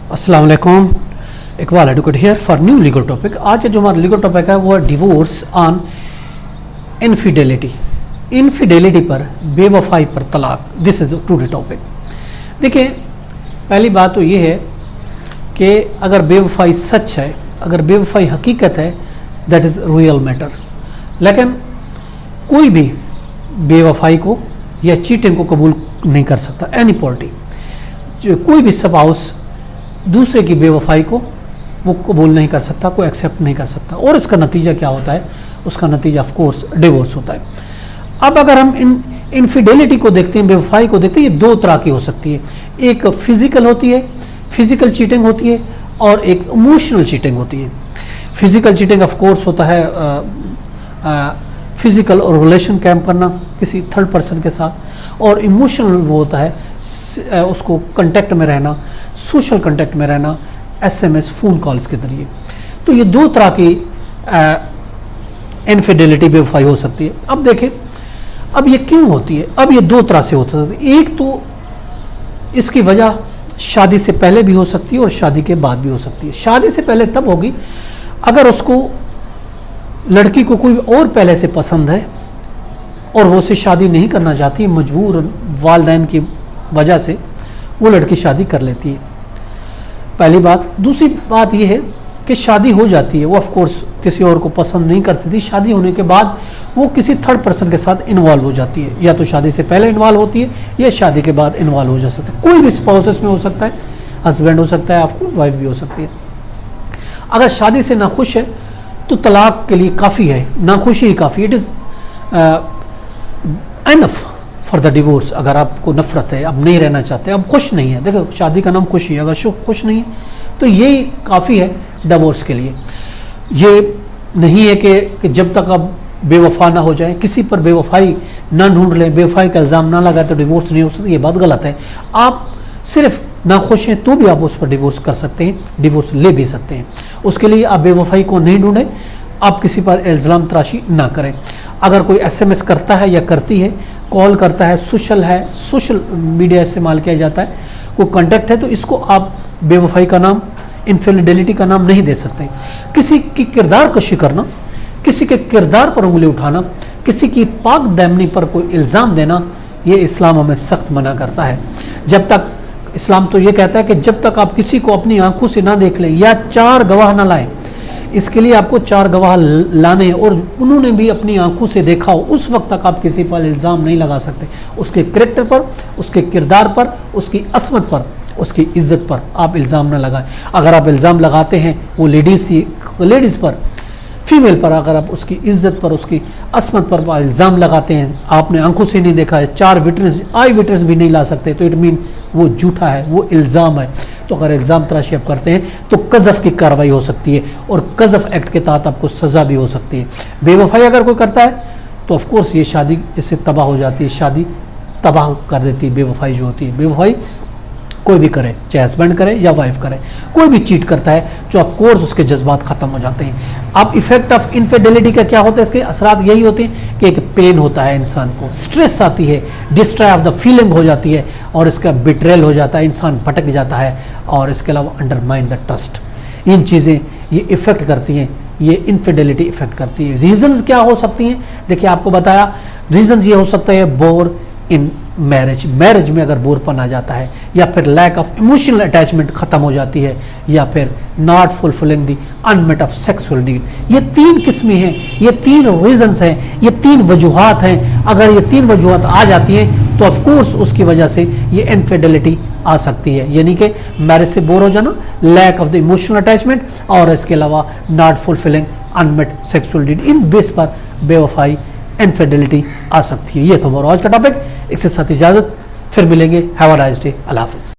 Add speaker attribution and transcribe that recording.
Speaker 1: अस्सलाम वालेकुम, Iqbal advocate here for new legal topic. आज का जो हमारा लीगल टॉपिक है वो है डिवोर्स ऑन इनफिडेलिटी। इनफिडेलिटी पर, बेवफाई पर तलाक। This is today topic. देखिए, पहली बात तो ये है कि अगर बेवफाई सच है, अगर बेवफाई हकीकत है, दैट इज़ रियल मैटर। लेकिन कोई भी बेवफाई को या चीटिंग को कबूल नहीं कर सकता। एनी पार्टी, कोई भी स्पाउस दूसरे की बेवफाई को वो कबूल नहीं कर सकता, कोई एक्सेप्ट नहीं कर सकता। और इसका नतीजा क्या होता है? उसका नतीजा ऑफ कोर्स डिवोर्स होता है। अब अगर हम इनफिडेलिटी को देखते हैं, बेवफाई को देखते हैं, ये दो तरह की हो सकती है। एक फिजिकल होती है, फिजिकल चीटिंग होती है, और एक इमोशनल चीटिंग होती है। फिजिकल चीटिंग ऑफ कोर्स होता है फिजिकल और रिलेशन कैम करना किसी थर्ड पर्सन के साथ, और इमोशनल वो होता है उसको कांटेक्ट में रहना, सोशल कांटेक्ट में रहना, एसएमएस, फ़ोन कॉल्स के जरिए। तो ये दो तरह की इनफिडेलिटी, बेवफाई हो सकती है। अब देखें, अब ये क्यों होती है? अब ये दो तरह से होता है। एक तो इसकी वजह शादी से पहले भी हो सकती है और शादी के बाद भी हो सकती है। शादी से पहले तब होगी अगर उसको, लड़की को कोई और पहले से पसंद है और वो उसे शादी नहीं करना चाहती, मजबूर वालिदैन की वजह से वो लड़की शादी कर लेती है, पहली बात। दूसरी बात ये है कि शादी हो जाती है, वो ऑफ कोर्स किसी और को पसंद नहीं करती थी, शादी होने के बाद वो किसी थर्ड पर्सन के साथ इन्वॉल्व हो जाती है, या तो शादी से पहले इन्वॉल्व होती है या शादी के बाद इन्वॉल्व हो जा सकती है। कोई भी स्पाउसेस में हो सकता है, हस्बैंड हो सकता है, ऑफ कोर्स वाइफ भी हो सकती है। अगर शादी से नाखुश है तो तलाक के लिए काफ़ी है, नाखुशी ही काफ़ी। It is enough for the divorce. अगर आपको नफरत है, अब नहीं रहना चाहते, अब खुश नहीं है, देखो शादी का नाम खुशी है, अगर खुश नहीं है तो ये काफ़ी है डिवोर्स के लिए। ये नहीं है कि जब तक आप बेवफा ना हो जाए, किसी पर बेवफाई ना ढूंढ लें, बेवफाई का इल्ज़ाम ना लगाए तो डिवोर्स नहीं हो सकता, ये बात गलत है। आप सिर्फ नाखुश हैं तो भी आप उस पर डिवोर्स कर सकते हैं, डिवोर्स ले भी सकते हैं। उसके लिए आप बेवफाई को नहीं ढूंढें, आप किसी पर इल्ज़ाम तराशी ना करें। अगर कोई एसएमएस करता है या करती है, कॉल करता है, सोशल मीडिया इस्तेमाल किया जाता है, कोई कांटेक्ट है, तो इसको आप बेवफाई का नाम, इनफिडेलिटी का नाम नहीं दे सकते। किसी की किरदार कशी करना, किसी के किरदार पर उंगली उठाना, किसी की पाक दामनी पर कोई इल्ज़ाम देना, ये इस्लाम हमें सख्त मना करता है। जब तक इस्लाम तो ये कहता है कि जब तक आप किसी को अपनी आंखों से ना देख लें या 4 गवाह ना लाएं, इसके लिए आपको 4 गवाह लाने, और उन्होंने भी अपनी आंखों से देखा हो, उस वक्त तक आप किसी पर इल्ज़ाम नहीं लगा सकते। उसके कैरेक्टर पर, उसके किरदार पर, उसकी असमत पर, उसकी इज्जत पर आप इल्ज़ाम ना लगाएं। अगर आप इल्ज़ाम लगाते हैं वो लेडीज़ पर, फीमेल पर, अगर आप उसकी इज्जत पर, उसकी असमत पर इल्ज़ाम लगाते हैं, आपने आंखों से नहीं देखा है, 4 विटनेस, आई विटनेस भी नहीं ला सकते, तो इट मीन वो झूठा है, वो इल्ज़ाम है। तो अगर इल्ज़ाम तराशी आप करते हैं तो कज़फ़ की कार्रवाई हो सकती है, और कज़फ़ एक्ट के तहत आपको सज़ा भी हो सकती है। बेवफाई अगर कोई करता है तो ऑफ कोर्स ये शादी इससे तबाह हो जाती है, शादी तबाह कर देती है बेवफाई जो होती है। बेवफाई कोई भी करे, चाहे हस्बैंड करे या वाइफ करे, कोई भी चीट करता है तो ऑफ कोर्स उसके जज्बात खत्म हो जाते हैं। अब इफेक्ट ऑफ इनफिडेलिटी का क्या होता है? इसके असरात यही होते हैं कि एक पेन होता है, इंसान को स्ट्रेस आती है, डिस्ट्रॉय ऑफ द फीलिंग हो जाती है, और इसका बिट्रेल हो जाता है, इंसान भटक जाता है, और इसके अलावा अंडरमाइन द ट्रस्ट। इन चीज़ें ये इफेक्ट करती हैं, ये इनफिडेलिटी इफेक्ट करती है। रीजंस क्या हो सकती हैं? देखिए, आपको बताया रीजंस ये हो सकता है बोर इन मैरिज में अगर बोरपन आ जाता है, या फिर लैक ऑफ इमोशनल अटैचमेंट खत्म हो जाती है, या फिर not fulfilling the unmet of sexual need. ये 3 किस्में हैं, ये 3 रीजंस हैं, ये 3 वजूहात हैं। अगर ये 3 वजूहात आ जाती हैं तो ऑफ कोर्स उसकी वजह से ये इनफिडेलिटी आ सकती है, यानी कि मैरिज से बोर हो जाना, lack of the emotional attachment, और इसके अलावा not fulfilling unmet sexual need. इन बेस पर बेवफाई, इनफिडेलिटी आ सकती है। ये तो हमारा आज का टॉपिक। इसके साथ इजाज़त, फिर मिलेंगे। Have a nice day. अल्लाह हाफ़िज़।